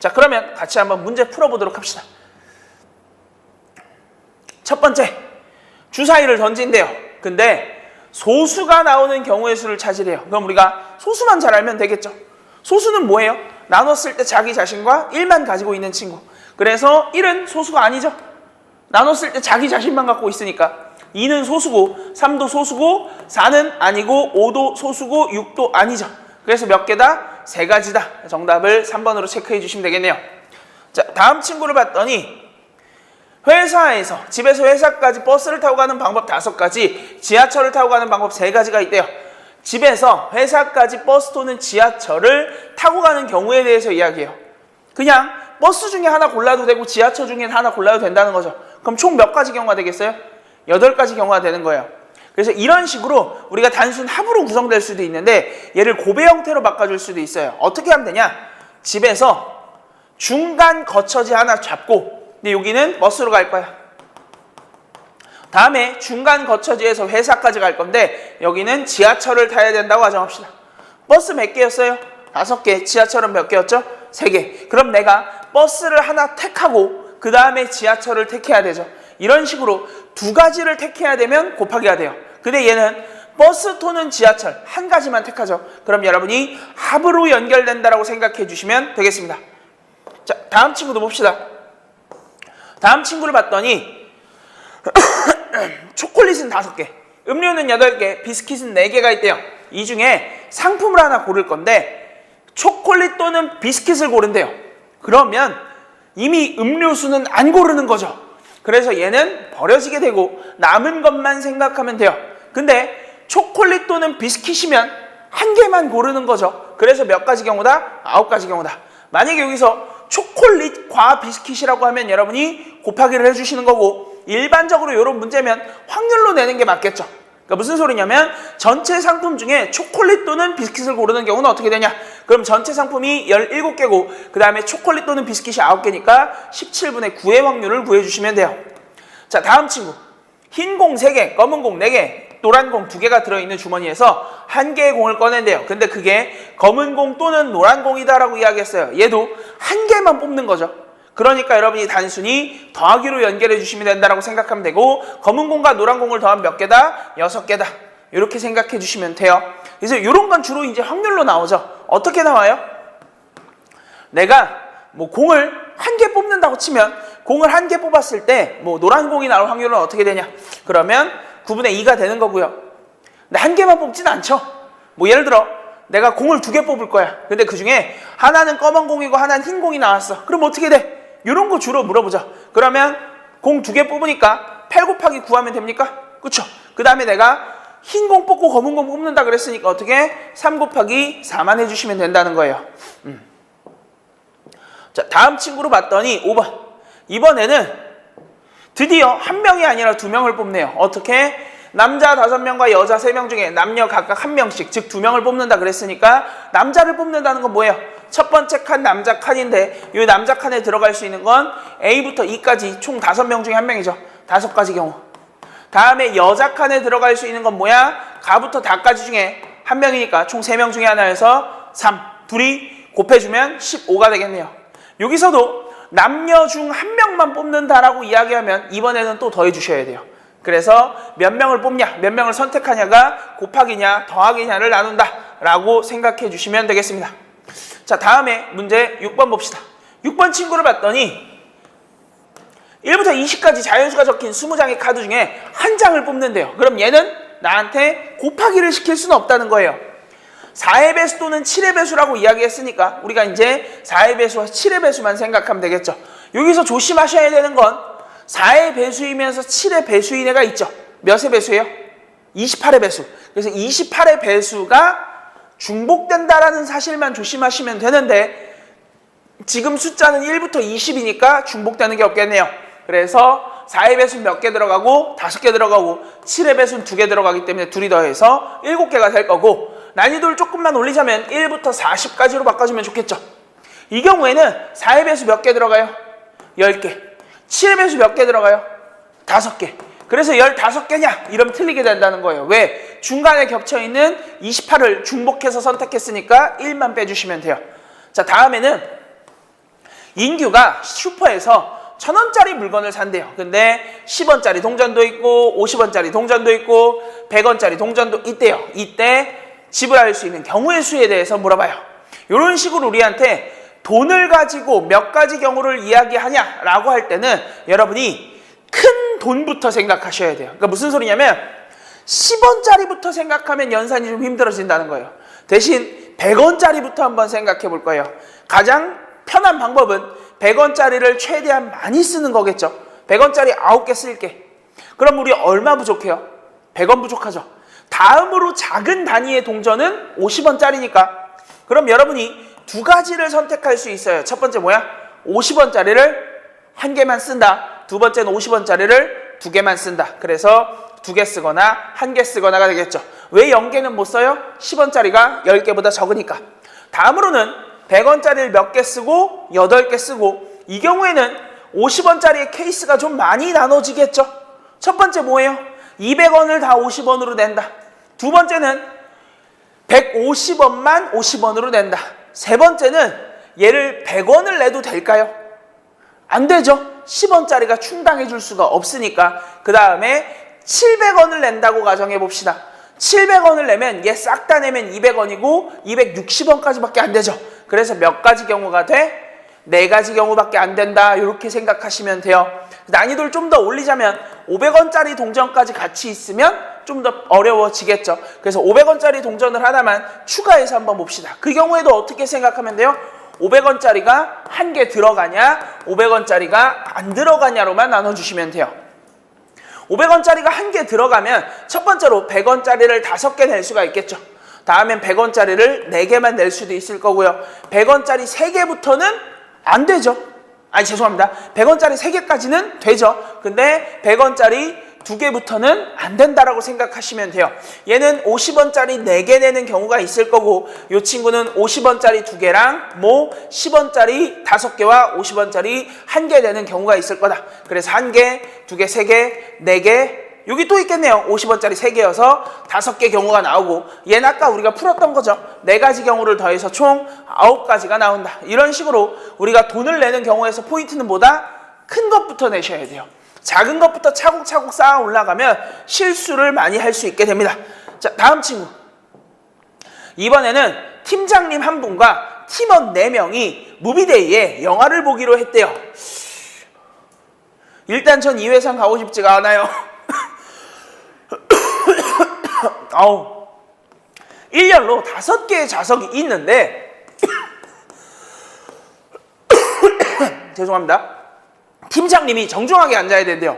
자, 그러면 같이 한번 문제 풀어보도록 합시다. 첫 번째, 주사위를 던진대요. 근데 소수가 나오는 경우의 수를 찾으래요. 그럼 우리가 소수만 잘 알면 되겠죠. 소수는 뭐예요? 나눴을 때 자기 자신과 1만 가지고 있는 친구. 그래서 1은 소수가 아니죠. 나눴을 때 자기 자신만 갖고 있으니까 2는 소수고 3도 소수고 4는 아니고 5도 소수고 6도 아니죠. 그래서 몇 개다? 3가지다. 정답을 3번으로 체크해 주시면 되겠네요. 자, 다음 친구를 봤더니 회사에서 집에서 회사까지 버스를 타고 가는 방법 5가지, 지하철을 타고 가는 방법 3가지가 있대요. 집에서 회사까지 버스 또는 지하철을 타고 가는 경우에 대해서 이야기해요. 그냥 버스 중에 하나 골라도 되고 지하철 중에 하나 골라도 된다는 거죠. 그럼 총 몇 가지 경우가 되겠어요? 8가지 경우가 되는 거예요. 그래서 이런 식으로 우리가 단순 합으로 구성될 수도 있는데 얘를 곱의 형태로 바꿔줄 수도 있어요. 어떻게 하면 되냐? 집에서 중간 거처지 하나 잡고, 근데 여기는 버스로 갈 거야. 다음에 중간 거처지에서 회사까지 갈 건데 여기는 지하철을 타야 된다고 가정합시다. 버스 몇 개였어요? 5개. 지하철은 몇 개였죠? 3개. 그럼 내가 버스를 하나 택하고 그 다음에 지하철을 택해야 되죠. 이런 식으로 2가지를 택해야 되면 곱하기가 돼요. 근데 얘는 버스 또는 지하철 한 가지만 택하죠. 그럼 여러분이 합으로 연결된다라고 생각해 주시면 되겠습니다. 자, 다음 친구도 봅시다. 다음 친구를 봤더니 초콜릿은 5개, 음료는 8개, 비스킷은 4개가 있대요. 이 중에 상품을 하나 고를 건데 초콜릿 또는 비스킷을 고른대요. 그러면 이미 음료수는 안 고르는 거죠. 그래서 얘는 버려지게 되고 남은 것만 생각하면 돼요. 근데 초콜릿 또는 비스킷이면 한 개만 고르는 거죠. 그래서 몇 가지 경우다? 9가지 경우다. 만약에 여기서 초콜릿과 비스킷이라고 하면 여러분이 곱하기를 해주시는 거고, 일반적으로 이런 문제면 확률로 내는 게 맞겠죠. 그러니까 무슨 소리냐면 전체 상품 중에 초콜릿 또는 비스킷을 고르는 경우는 어떻게 되냐? 그럼 전체 상품이 17개고 그 다음에 초콜릿 또는 비스킷이 9개니까 17분의 9의 확률을 구해주시면 돼요. 자, 다음 친구. 흰 공 3개, 검은 공 4개, 노란 공 2개가 들어있는 주머니에서 1개의 공을 꺼낸대요. 근데 그게 검은 공 또는 노란 공이다라고 이야기했어요. 얘도 1개만 뽑는 거죠. 그러니까 여러분이 단순히 더하기로 연결해 주시면 된다고 생각하면 되고, 검은 공과 노란 공을 더하면 몇 개다? 6개다. 이렇게 생각해 주시면 돼요. 그래서 이런 건 주로 이제 확률로 나오죠. 어떻게 나와요? 내가 공을 1개 뽑는다고 치면 공을 1개 뽑았을 때 노란 공이 나올 확률은 어떻게 되냐? 그러면 9분의 2가 되는 거고요. 근데 1개만 뽑진 않죠. 예를 들어 내가 공을 2개 뽑을 거야. 근데 그 중에 하나는 검은 공이고 하나는 흰 공이 나왔어. 그럼 어떻게 돼? 이런 거 주로 물어보죠. 그러면 공 2개 뽑으니까 8 곱하기 9 하면 됩니까? 그쵸? 그 다음에 내가 흰 공 뽑고 검은 공 뽑는다 그랬으니까 어떻게? 3 곱하기 4만 해주시면 된다는 거예요. 자, 다음 친구로 봤더니 5번. 이번에는 드디어 1명이 아니라 2명을 뽑네요. 어떻게? 남자 5명과 여자 3명 중에 남녀 각각 1명씩, 즉 2명을 뽑는다 그랬으니까 남자를 뽑는다는 건 뭐예요? 첫 번째 칸 남자 칸인데 이 남자 칸에 들어갈 수 있는 건 A부터 E까지 총 5명 중에 1명이죠. 5가지 경우. 다음에 여자 칸에 들어갈 수 있는 건 뭐야? 가부터 다까지 중에 1명이니까 총 3명 중에 하나여서 3. 둘이 곱해주면 15가 되겠네요. 여기서도 남녀 중 1명만 뽑는다라고 이야기하면 이번에는 또 더해 주셔야 돼요. 그래서 몇 명을 뽑냐, 몇 명을 선택하냐가 곱하기냐, 더하기냐를 나눈다 라고 생각해 주시면 되겠습니다. 자, 다음에 문제 6번 봅시다. 6번 친구를 봤더니 1부터 20까지 자연수가 적힌 20장의 카드 중에 한 장을 뽑는데요. 그럼 얘는 나한테 곱하기를 시킬 수는 없다는 거예요. 4의 배수 또는 7의 배수라고 이야기했으니까 우리가 이제 4의 배수와 7의 배수만 생각하면 되겠죠. 여기서 조심하셔야 되는 건 4의 배수이면서 7의 배수인 애가 있죠. 몇의 배수예요? 28의 배수. 그래서 28의 배수가 중복된다라는 사실만 조심하시면 되는데 지금 숫자는 1부터 20이니까 중복되는 게 없겠네요. 그래서 4의 배수는 몇 개 들어가고 5개 들어가고 7의 배수는 2개 들어가기 때문에 둘이 더해서 7개가 될 거고, 난이도를 조금만 올리자면 1부터 40까지로 바꿔주면 좋겠죠. 이 경우에는 4의 배수 몇 개 들어가요? 10개. 7의 배수 몇 개 들어가요? 5개. 그래서 15개냐? 이러면 틀리게 된다는 거예요. 왜? 중간에 겹쳐있는 28을 중복해서 선택했으니까 1만 빼주시면 돼요. 자, 다음에는 인규가 슈퍼에서 1,000원짜리 물건을 산대요. 근데 10원짜리 동전도 있고 50원짜리 동전도 있고 100원짜리 동전도 있대요. 이때 지불할 수 있는 경우의 수에 대해서 물어봐요. 이런 식으로 우리한테 돈을 가지고 몇 가지 경우를 이야기하냐라고 할 때는 여러분이 큰 돈부터 생각하셔야 돼요. 그러니까 무슨 소리냐면 10원짜리부터 생각하면 연산이 좀 힘들어진다는 거예요. 대신 100원짜리부터 한번 생각해 볼 거예요. 가장 편한 방법은 100원짜리를 최대한 많이 쓰는 거겠죠. 100원짜리 9개 쓸게. 그럼 우리 얼마 부족해요? 100원 부족하죠. 다음으로 작은 단위의 동전은 50원짜리니까. 그럼 여러분이 두 가지를 선택할 수 있어요. 첫 번째 뭐야? 50원짜리를 한 개만 쓴다. 두 번째는 50원짜리를 두 개만 쓴다. 그래서 두 개 쓰거나 한 개 쓰거나가 되겠죠. 왜 0개는 못 써요? 10원짜리가 10개보다 적으니까. 다음으로는 100원짜리를 몇 개 쓰고 8개 쓰고, 이 경우에는 50원짜리의 케이스가 좀 많이 나눠지겠죠. 첫 번째 뭐예요? 200원을 다 50원으로 낸다. 두 번째는 150원만 50원으로 낸다. 세 번째는 얘를 100원을 내도 될까요? 안 되죠. 10원짜리가 충당해 줄 수가 없으니까. 그 다음에 700원을 낸다고 가정해 봅시다. 700원을 내면 얘 싹 다 내면 200원이고 260원까지밖에 안 되죠. 그래서 몇 가지 경우가 돼? 4가지 경우밖에 안 된다. 이렇게 생각하시면 돼요. 난이도를 좀 더 올리자면 500원짜리 동전까지 같이 있으면 좀 더 어려워지겠죠. 그래서 500원짜리 동전을 하나만 추가해서 한번 봅시다. 그 경우에도 어떻게 생각하면 돼요? 500원짜리가 한 개 들어가냐, 500원짜리가 안 들어가냐로만 나눠주시면 돼요. 500원짜리가 한 개 들어가면 첫 번째로 100원짜리를 5개 낼 수가 있겠죠. 다음엔 100원짜리를 4개만 낼 수도 있을 거고요. 100원짜리 3개부터는 안 되죠. 아니 죄송합니다. 100원짜리 3개까지는 되죠. 근데 100원짜리 2개부터는 안 된다라고 생각하시면 돼요. 얘는 50원짜리 4개 내는 경우가 있을 거고, 이 친구는 50원짜리 2개랑 뭐 10원짜리 5개와 50원짜리 1개 내는 경우가 있을 거다. 그래서 1개, 2개, 3개, 4개, 여기 또 있겠네요. 50원짜리 3개여서 5개 경우가 나오고, 얘는 아까 우리가 풀었던 거죠. 4가지 경우를 더해서 총 9가지가 나온다. 이런 식으로 우리가 돈을 내는 경우에서 포인트는 뭐다? 큰 것부터 내셔야 돼요. 작은 것부터 차곡차곡 쌓아 올라가면 실수를 많이 할 수 있게 됩니다. 자, 다음 친구. 이번에는 팀장님 한 분과 팀원 4명이 무비데이에 영화를 보기로 했대요. 일단 전 이 회상 가고 싶지가 않아요. 아우, 1열로 5개의 좌석이 있는데 죄송합니다. 팀장님이 정중하게 앉아야 된대요.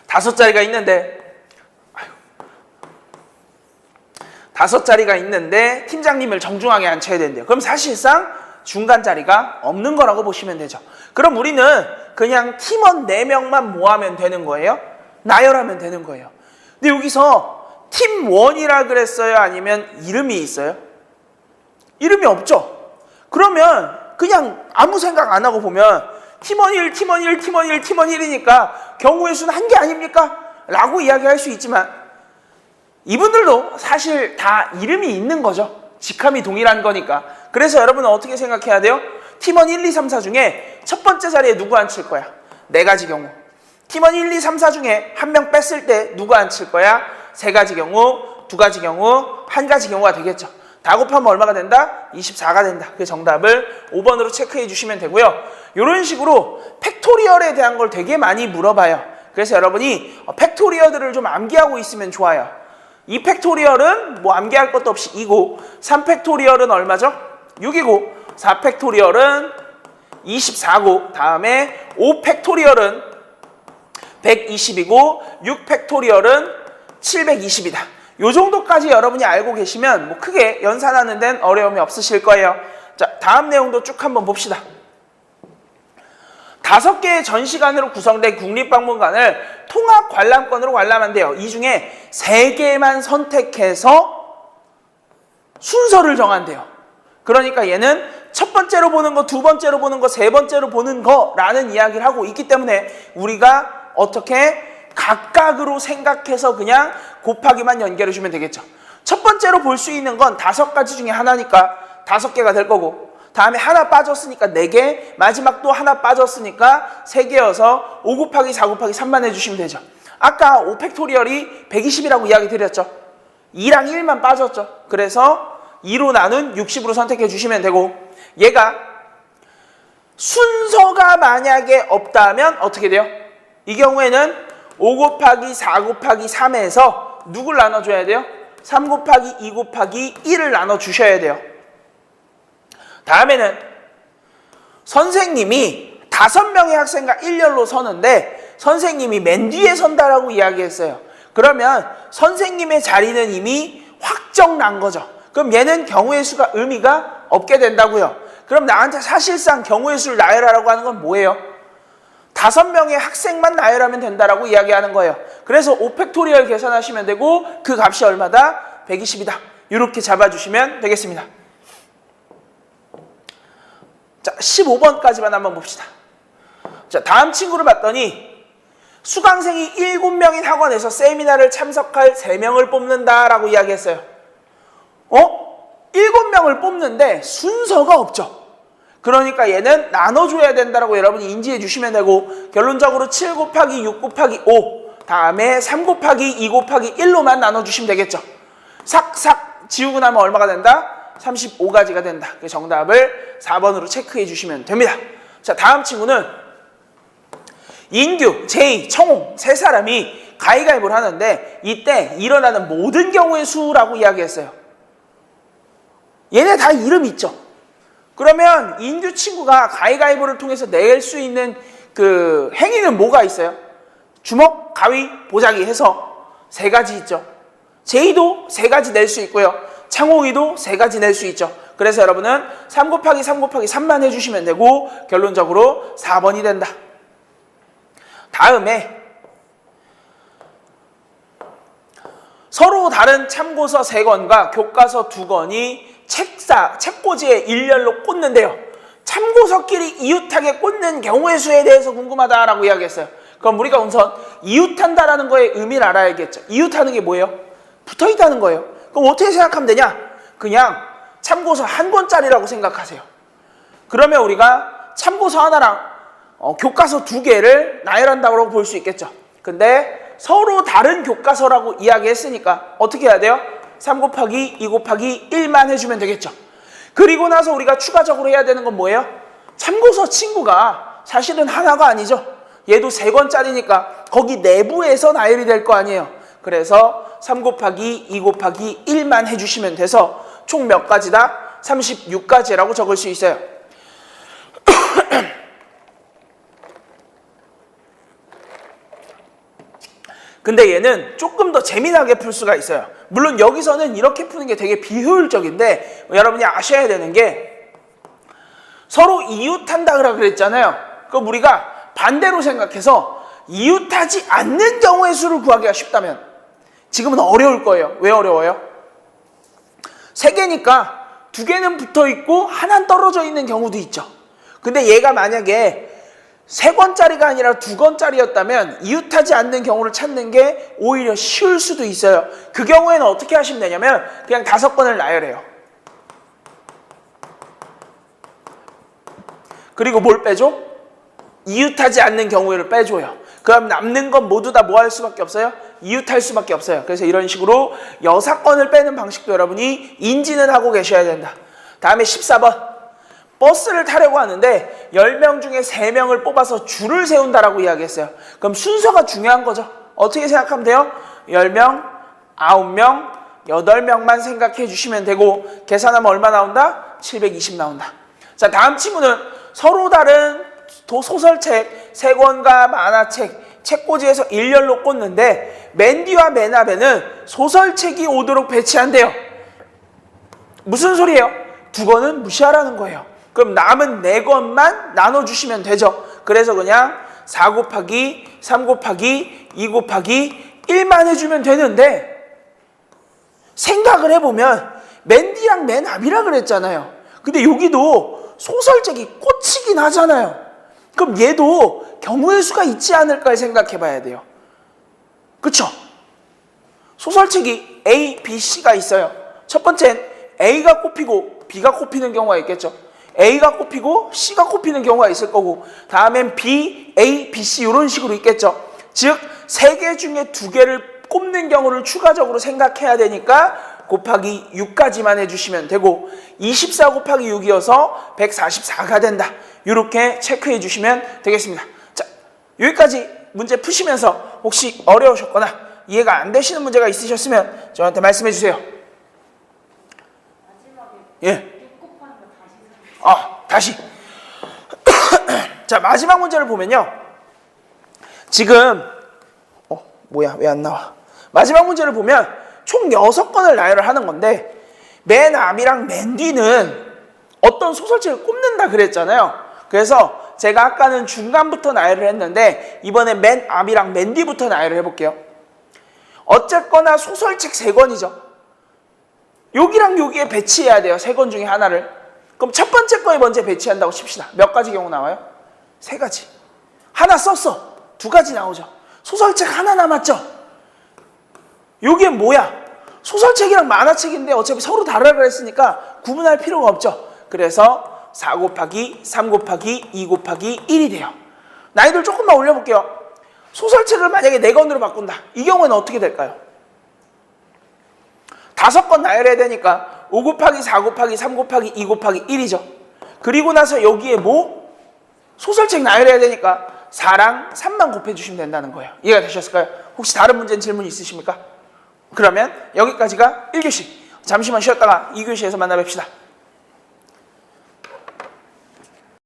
5자리가 있는데 5자리가 있는데 팀장님을 정중하게 앉혀야 된대요. 그럼 사실상 중간 자리가 없는 거라고 보시면 되죠. 그럼 우리는 그냥 팀원 4명만 모으면 되는 거예요? 나열하면 되는 거예요. 근데 여기서 팀1이라 그랬어요? 아니면 이름이 있어요? 이름이 없죠? 그러면 그냥 아무 생각 안 하고 보면 팀원 1, 팀원 1, 팀원 1, 팀원 1이니까 경우의 수는 한 개 아닙니까? 라고 이야기할 수 있지만 이분들도 사실 다 이름이 있는 거죠. 직함이 동일한 거니까. 그래서 여러분은 어떻게 생각해야 돼요? 팀원 1, 2, 3, 4 중에 첫 번째 자리에 누구 앉힐 거야? 4가지 경우. 팀원 1, 2, 3, 4 중에 한 명 뺐을 때 누구 앉힐 거야? 3가지 경우, 2가지 경우, 1가지 경우가 되겠죠. 다 곱하면 얼마가 된다? 24가 된다. 그 정답을 5번으로 체크해 주시면 되고요. 이런 식으로 팩토리얼에 대한 걸 되게 많이 물어봐요. 그래서 여러분이 팩토리얼들을 좀 암기하고 있으면 좋아요. 2팩토리얼은 뭐 암기할 것도 없이 2고, 3팩토리얼은 얼마죠? 6이고, 4팩토리얼은 24고, 다음에 5팩토리얼은 120이고, 6팩토리얼은 720이다. 요 정도까지 여러분이 알고 계시면 뭐 크게 연산하는 데는 어려움이 없으실 거예요. 자, 다음 내용도 쭉 한번 봅시다. 5개의 전시관으로 구성된 국립박물관을 통합 관람권으로 관람한대요. 이 중에 3개만 선택해서 순서를 정한대요. 그러니까 얘는 첫 번째로 보는 거, 두 번째로 보는 거, 세 번째로 보는 거라는 이야기를 하고 있기 때문에 우리가 어떻게 각각으로 생각해서 그냥 곱하기만 연결해 주면 되겠죠. 첫 번째로 볼 수 있는 건 5가지 중에 하나니까 5개가 될 거고, 다음에 하나 빠졌으니까 4개, 마지막 또 하나 빠졌으니까 3개여서 5 곱하기 4 곱하기 3만 해주시면 되죠. 아까 5팩토리얼이 120이라고 이야기 드렸죠. 2랑 1만 빠졌죠. 그래서 2로 나눈 60으로 선택해 주시면 되고, 얘가 순서가 만약에 없다면 어떻게 돼요? 이 경우에는 5 곱하기 4 곱하기 3에서 누굴 나눠줘야 돼요? 3 곱하기 2 곱하기 1을 나눠주셔야 돼요. 다음에는 선생님이 5명의 학생과 일렬로 서는데 선생님이 맨 뒤에 선다라고 이야기했어요. 그러면 선생님의 자리는 이미 확정 난 거죠. 그럼 얘는 경우의 수가 의미가 없게 된다고요. 그럼 나한테 사실상 경우의 수를 나열하라고 하는 건 뭐예요? 5명의 학생만 나열하면 된다라고 이야기하는 거예요. 그래서 5팩토리얼 계산하시면 되고 그 값이 얼마다? 120이다. 이렇게 잡아주시면 되겠습니다. 자, 15번까지만 한번 봅시다. 자, 다음 친구를 봤더니 수강생이 7명인 학원에서 세미나를 참석할 3명을 뽑는다라고 이야기했어요. 7명을 뽑는데 순서가 없죠. 그러니까 얘는 나눠줘야 된다라고 여러분이 인지해 주시면 되고, 결론적으로 7 곱하기 6 곱하기 5 다음에 3 곱하기 2 곱하기 1로만 나눠주시면 되겠죠. 삭삭 지우고 나면 얼마가 된다? 35가지가 된다. 그 정답을 4번으로 체크해 주시면 됩니다. 자, 다음 친구는 인규, 제이, 청홍 3사람이 가위가위보를 하는데 이때 일어나는 모든 경우의 수라고 이야기했어요. 얘네 다 이름 있죠. 그러면 인규 친구가 가위가위보를 통해서 낼 수 있는 그 행위는 뭐가 있어요? 주먹, 가위, 보자기 해서 3가지 있죠. 제이도 3가지 낼 수 있고요. 창홍이도 3가지 낼 수 있죠. 그래서 여러분은 3 곱하기 3 곱하기 3만 해주시면 되고 결론적으로 4번이 된다. 다음에 서로 다른 참고서 3권과 교과서 2권이 책꽂이에 일렬로 꽂는데요. 참고서끼리 이웃하게 꽂는 경우의 수에 대해서 궁금하다라고 이야기했어요. 그럼 우리가 우선 이웃한다라는 거의 의미를 알아야겠죠. 이웃하는 게 뭐예요? 붙어있다는 거예요. 그럼 어떻게 생각하면 되냐? 그냥 참고서 1권짜리라고 생각하세요. 그러면 우리가 참고서 하나랑 교과서 2개를 나열한다고 볼 수 있겠죠. 근데 서로 다른 교과서라고 이야기했으니까 어떻게 해야 돼요? 3 곱하기 2 곱하기 1만 해주면 되겠죠. 그리고 나서 우리가 추가적으로 해야 되는 건 뭐예요? 참고서 친구가 사실은 하나가 아니죠. 얘도 3권짜리니까 거기 내부에서 나열이 될 거 아니에요. 그래서 3 곱하기 2 곱하기 1만 해주시면 돼서 총 몇 가지다? 36가지라고 적을 수 있어요. 근데 얘는 조금 더 재미나게 풀 수가 있어요. 물론 여기서는 이렇게 푸는 게 되게 비효율적인데 여러분이 아셔야 되는 게 서로 이웃한다 그랬잖아요. 그럼 우리가 반대로 생각해서 이웃하지 않는 경우의 수를 구하기가 쉽다면 지금은 어려울 거예요. 왜 어려워요? 3개니까 2개는 붙어있고 하나는 떨어져 있는 경우도 있죠. 근데 얘가 만약에 3권짜리가 아니라 2권짜리였다면 이웃하지 않는 경우를 찾는 게 오히려 쉬울 수도 있어요. 그 경우에는 어떻게 하시면 되냐면 그냥 5권을 나열해요. 그리고 뭘 빼줘? 이웃하지 않는 경우를 빼줘요. 그럼 남는 건 모두 다 뭐 할 수밖에 없어요? 이웃할 수밖에 없어요. 그래서 이런 식으로 6권을 빼는 방식도 여러분이 인지는 하고 계셔야 된다. 다음에 14번. 버스를 타려고 하는데 10명 중에 3명을 뽑아서 줄을 세운다라고 이야기했어요. 그럼 순서가 중요한 거죠. 어떻게 생각하면 돼요? 10명, 9명, 8명만 생각해 주시면 되고 계산하면 얼마 나온다? 720 나온다. 자, 다음 친구는 서로 다른 소설책 3권과 만화책, 책꽂이에서 일렬로 꽂는데 맨 뒤와 맨 앞에는 소설책이 오도록 배치한대요. 무슨 소리예요? 2권은 무시하라는 거예요. 그럼 남은 4권만 나눠주시면 되죠. 그래서 그냥 4 곱하기 3 곱하기 2 곱하기 1만 해주면 되는데 생각을 해보면 맨 뒤랑 맨 앞이라 그랬잖아요. 근데 여기도 소설책이 꽂히긴 하잖아요. 그럼 얘도 경우의 수가 있지 않을까 생각해봐야 돼요. 그쵸? 소설책이 A, B, C가 있어요. 첫 번째는 A가 꼽히고 B가 꼽히는 경우가 있겠죠. A가 꼽히고 C가 꼽히는 경우가 있을 거고 다음엔 B, A, B, C 이런 식으로 있겠죠. 즉 3개 중에 2개를 꼽는 경우를 추가적으로 생각해야 되니까 곱하기 6까지만 해주시면 되고 24 곱하기 6이어서 144가 된다. 이렇게 체크해 주시면 되겠습니다. 자, 여기까지 문제 푸시면서 혹시 어려우셨거나 이해가 안 되시는 문제가 있으셨으면 저한테 말씀해 주세요. 예. 다시. 자, 마지막 문제를 보면요. 지금 뭐야? 왜 안 나와? 마지막 문제를 보면 총 6건을 나열을 하는 건데 맨 앞이랑 맨 뒤는 어떤 소설책을 꼽는다 그랬잖아요. 그래서 제가 아까는 중간부터 나열을 했는데 이번엔 맨 앞이랑 맨 뒤부터 나열을 해볼게요. 어쨌거나 소설책 3권이죠. 여기랑 여기에 배치해야 돼요. 3권 중에 하나를. 그럼 첫 번째 거에 먼저 배치한다고 칩시다. 몇 가지 경우 나와요? 3가지. 하나 썼어. 2가지 나오죠. 소설책 하나 남았죠. 여기엔 뭐야? 소설책이랑 만화책인데 어차피 서로 다르라 그랬으니까 구분할 필요가 없죠. 그래서 4 곱하기 3 곱하기 2 곱하기 1이 돼요. 난이도를 조금만 올려볼게요. 소설책을 만약에 4권으로 바꾼다. 이 경우에는 어떻게 될까요? 5권 나열해야 되니까 5 곱하기 4 곱하기 3 곱하기 2 곱하기 1이죠. 그리고 나서 여기에 뭐? 소설책 나열해야 되니까 4랑 3만 곱해주시면 된다는 거예요. 이해가 되셨을까요? 혹시 다른 문제는 질문 있으십니까? 그러면 여기까지가 1교시. 잠시만 쉬었다가 2교시에서 만나 뵙시다.